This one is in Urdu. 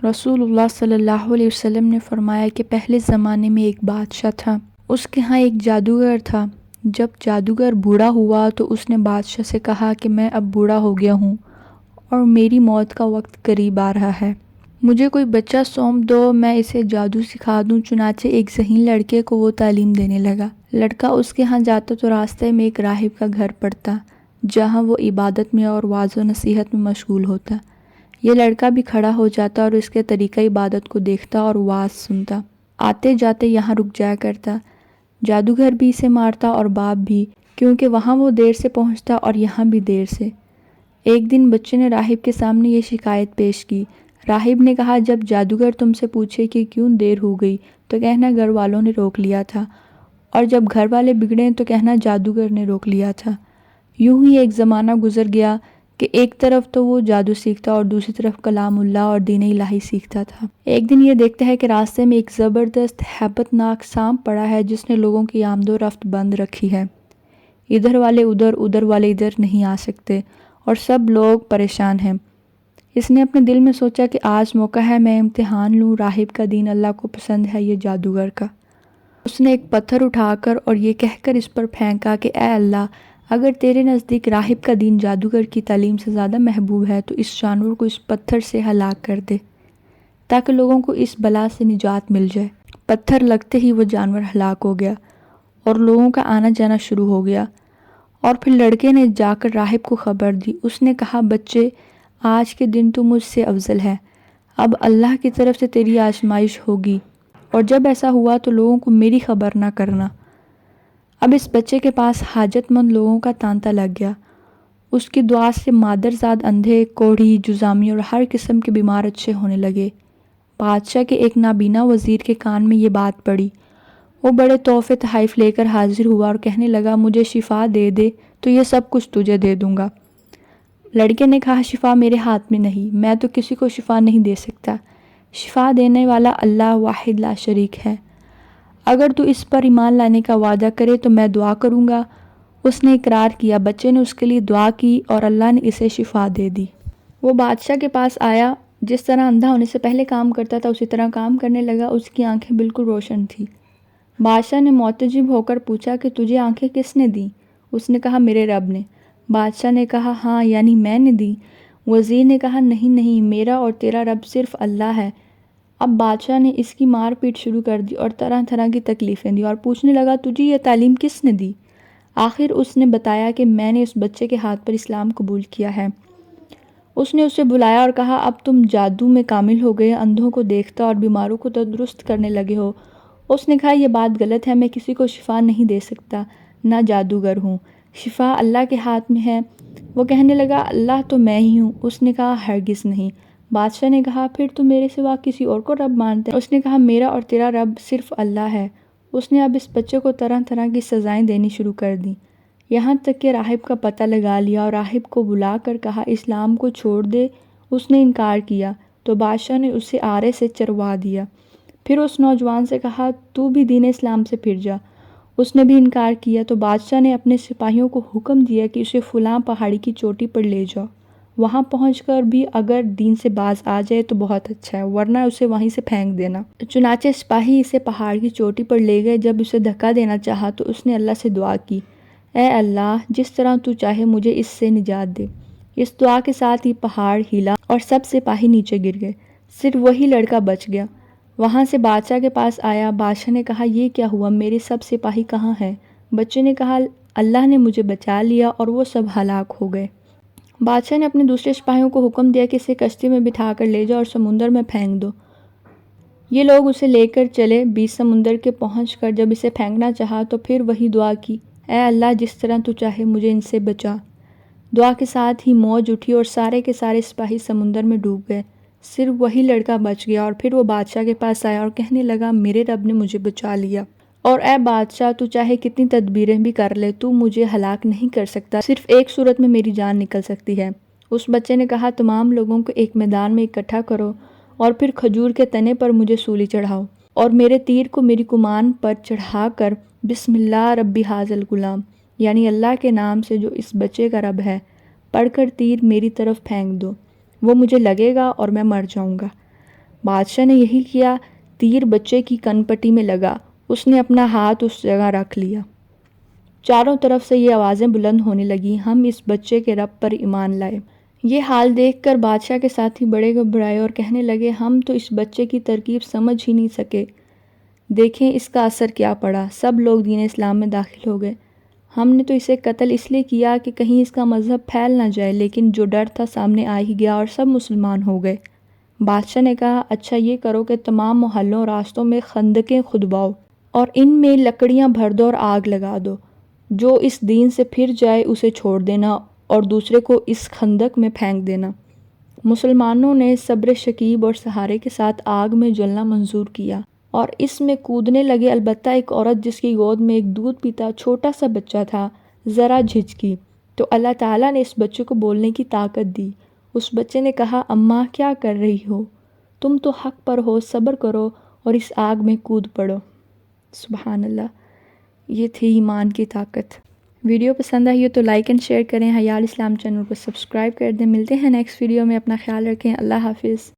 رسول اللہ صلی اللہ علیہ وسلم نے فرمایا کہ پہلے زمانے میں ایک بادشاہ تھا، اس کے ہاں ایک جادوگر تھا۔ جب جادوگر بوڑھا ہوا تو اس نے بادشاہ سے کہا کہ میں اب بوڑھا ہو گیا ہوں اور میری موت کا وقت قریب آ رہا ہے، مجھے کوئی بچہ سونپ دو، میں اسے جادو سکھا دوں۔ چنانچہ ایک ذہین لڑکے کو وہ تعلیم دینے لگا۔ لڑکا اس کے ہاں جاتا تو راستے میں ایک راہب کا گھر پڑتا، جہاں وہ عبادت میں اور واعظ و نصیحت میں مشغول ہوتا۔ یہ لڑکا بھی کھڑا ہو جاتا اور اس کے طریقہ عبادت کو دیکھتا اور واعظ سنتا۔ آتے جاتے یہاں رک جایا کرتا۔ جادوگر بھی اسے مارتا اور باپ بھی، کیونکہ وہاں وہ دیر سے پہنچتا اور یہاں بھی دیر سے۔ ایک دن بچے نے راہب کے سامنے یہ شکایت پیش کی۔ راہب نے کہا، جب جادوگر تم سے پوچھے کہ کیوں دیر ہو گئی تو کہنا گھر والوں نے روک لیا تھا، اور جب گھر والے بگڑے تو کہنا جادوگر نے روک لیا تھا۔ یوں ہی ایک زمانہ گزر گیا کہ ایک طرف تو وہ جادو سیکھتا اور دوسری طرف کلام اللہ اور دین الہی سیکھتا تھا۔ ایک دن یہ دیکھتا ہے کہ راستے میں ایک زبردست ہیبت ناک سانپ پڑا ہے جس نے لوگوں کی آمد و رفت بند رکھی ہے۔ ادھر والے ادھر، ادھر والے ادھر نہیں آ سکتے اور سب لوگ پریشان ہیں۔ اس نے اپنے دل میں سوچا کہ آج موقع ہے میں امتحان لوں، راہب کا دین اللہ کو پسند ہے، یہ جادوگر کا۔ اس نے ایک پتھر اٹھا کر اور یہ کہہ کر اس پر پھینکا کہ اے اللہ، اگر تیرے نزدیک راہب کا دین جادوگر کی تعلیم سے زیادہ محبوب ہے تو اس جانور کو اس پتھر سے ہلاک کر دے تاکہ لوگوں کو اس بلا سے نجات مل جائے۔ پتھر لگتے ہی وہ جانور ہلاک ہو گیا اور لوگوں کا آنا جانا شروع ہو گیا۔ اور پھر لڑکے نے جا کر راہب کو خبر دی۔ اس نے کہا، بچے، آج کے دن تو مجھ سے افضل ہے، اب اللہ کی طرف سے تیری آزمائش ہوگی، اور جب ایسا ہوا تو لوگوں کو میری خبر نہ کرنا۔ اب اس بچے کے پاس حاجت مند لوگوں کا تانتا لگ گیا۔ اس کی دعا سے مادرزاد اندھے، کوڑھی، جذامی اور ہر قسم کے بیمار اچھے ہونے لگے۔ بادشاہ کے ایک نابینا وزیر کے کان میں یہ بات پڑی۔ وہ بڑے تحفے تحائف لے کر حاضر ہوا اور کہنے لگا، مجھے شفا دے دے تو یہ سب کچھ تجھے دے دوں گا۔ لڑکے نے کہا، شفا میرے ہاتھ میں نہیں، میں تو کسی کو شفا نہیں دے سکتا، شفا دینے والا اللہ واحد لا شریک ہے، اگر تو اس پر ایمان لانے کا وعدہ کرے تو میں دعا کروں گا۔ اس نے اقرار کیا۔ بچے نے اس کے لیے دعا کی اور اللہ نے اسے شفا دے دی۔ وہ بادشاہ کے پاس آیا، جس طرح اندھا ہونے سے پہلے کام کرتا تھا اسی طرح کام کرنے لگا۔ اس کی آنکھیں بالکل روشن تھیں۔ بادشاہ نے معتجب ہو کر پوچھا کہ تجھے آنکھیں کس نے دیں؟ اس نے کہا، میرے رب نے۔ بادشاہ نے کہا، ہاں، یعنی میں نے دی؟ وزیر نے کہا، نہیں، میرا اور تیرا رب صرف اللہ ہے۔ اب بادشاہ نے اس کی مار پیٹ شروع کر دی اور طرح طرح کی تکلیفیں دی اور پوچھنے لگا، تجھے یہ تعلیم کس نے دی؟ آخر اس نے بتایا کہ میں نے اس بچے کے ہاتھ پر اسلام قبول کیا ہے۔ اس نے اسے بلایا اور کہا، اب تم جادو میں کامل ہو گئے، اندھوں کو دیکھتا اور بیماروں کو تندرست کرنے لگے ہو۔ اس نے کہا، یہ بات غلط ہے، میں کسی کو شفا نہیں دے سکتا، نہ جادوگر ہوں، شفا اللہ کے ہاتھ میں ہے۔ وہ کہنے لگا، اللہ تو میں ہی ہوں۔ اس نے کہا، ہرگز نہیں۔ بادشاہ نے کہا، پھر تو میرے سوا کسی اور کو رب مانتے ہیں؟ اس نے کہا، میرا اور تیرا رب صرف اللہ ہے۔ اس نے اب اس بچے کو طرح طرح کی سزائیں دینی شروع کر دیں، یہاں تک کہ راہب کا پتہ لگا لیا اور راہب کو بلا کر کہا، اسلام کو چھوڑ دے۔ اس نے انکار کیا تو بادشاہ نے اسے آرے سے چروا دیا۔ پھر اس نوجوان سے کہا، تو بھی دین اسلام سے پھر جا۔ اس نے بھی انکار کیا تو بادشاہ نے اپنے سپاہیوں کو حکم دیا کہ اسے فلاں پہاڑی کی چوٹی پر لے جاؤ، وہاں پہنچ کر بھی اگر دین سے باز آ جائے تو بہت اچھا ہے، ورنہ اسے وہیں سے پھینک دینا۔ چنانچہ سپاہی اسے پہاڑ کی چوٹی پر لے گئے۔ جب اسے دھکا دینا چاہا تو اس نے اللہ سے دعا کی، اے اللہ، جس طرح تو چاہے مجھے اس سے نجات دے۔ اس دعا کے ساتھ ہی پہاڑ ہلا اور سب سپاہی نیچے گر گئے، صرف وہی لڑکا بچ گیا۔ وہاں سے بادشاہ کے پاس آیا۔ بادشاہ نے کہا، یہ کیا ہوا، میرے سب سپاہی کہاں ہیں؟ بچے نے کہا، اللہ نے مجھے بچا لیا اور وہ سب ہلاک ہو گئے۔ بادشاہ نے اپنے دوسرے سپاہیوں کو حکم دیا کہ اسے کشتی میں بٹھا کر لے جاؤ اور سمندر میں پھینک دو۔ یہ لوگ اسے لے کر چلے۔ بیچ سمندر کے پہنچ کر جب اسے پھینکنا چاہا تو پھر وہی دعا کی، اے اللہ، جس طرح تو چاہے مجھے ان سے بچا۔ دعا کے ساتھ ہی موج اٹھی اور سارے کے سارے سپاہی سمندر میں ڈوب گئے، صرف وہی لڑکا بچ گیا۔ اور پھر وہ بادشاہ کے پاس آیا اور کہنے لگا، میرے رب نے مجھے بچا لیا، اور اے بادشاہ، تو چاہے کتنی تدبیریں بھی کر لے، تو مجھے ہلاک نہیں کر سکتا، صرف ایک صورت میں میری جان نکل سکتی ہے۔ اس بچے نے کہا، تمام لوگوں کو ایک میدان میں اکٹھا کرو اور پھر کھجور کے تنے پر مجھے سولی چڑھاؤ، اور میرے تیر کو میری کمان پر چڑھا کر بسم اللہ ربی ھذا الغلام، یعنی اللہ کے نام سے جو اس بچے کا رب ہے، پڑھ کر تیر میری طرف پھینک دو، وہ مجھے لگے گا اور میں مر جاؤں گا۔ بادشاہ نے یہی کیا، تیر بچے کی کن پٹی میں لگا، اس نے اپنا ہاتھ اس جگہ رکھ لیا۔ چاروں طرف سے یہ آوازیں بلند ہونے لگیں، ہم اس بچے کے رب پر ایمان لائے۔ یہ حال دیکھ کر بادشاہ کے ساتھی بڑے گھبرائے اور کہنے لگے، ہم تو اس بچے کی ترکیب سمجھ ہی نہیں سکے، دیکھیں اس کا اثر کیا پڑا۔ سب لوگ دین اسلام میں داخل ہو گئے۔ ہم نے تو اسے قتل اس لیے کیا کہ کہیں اس کا مذہب پھیل نہ جائے، لیکن جو ڈر تھا سامنے آ ہی گیا اور سب مسلمان ہو گئے۔ بادشاہ نے کہا، اچھا یہ کرو کہ تمام محلوں راستوں میں خندقیں کھدواؤ اور ان میں لکڑیاں بھر دو اور آگ لگا دو، جو اس دین سے پھر جائے اسے چھوڑ دینا اور دوسرے کو اس خندق میں پھینک دینا۔ مسلمانوں نے صبر شکیب اور سہارے کے ساتھ آگ میں جلنا منظور کیا اور اس میں کودنے لگے، البتہ ایک عورت جس کی گود میں ایک دودھ پیتا چھوٹا سا بچہ تھا ذرا جھجکی، تو اللہ تعالیٰ نے اس بچے کو بولنے کی طاقت دی۔ اس بچے نے کہا، اماں کیا کر رہی ہو؟ تم تو حق پر ہو، صبر کرو اور اس آگ میں کود پڑو۔ سبحان اللہ، یہ تھی ایمان کی طاقت۔ ویڈیو پسند آئی ہو تو لائک اینڈ شیئر کریں، حیال اسلام چینل کو سبسکرائب کر دیں۔ ملتے ہیں نیکسٹ ویڈیو میں، اپنا خیال رکھیں، اللہ حافظ۔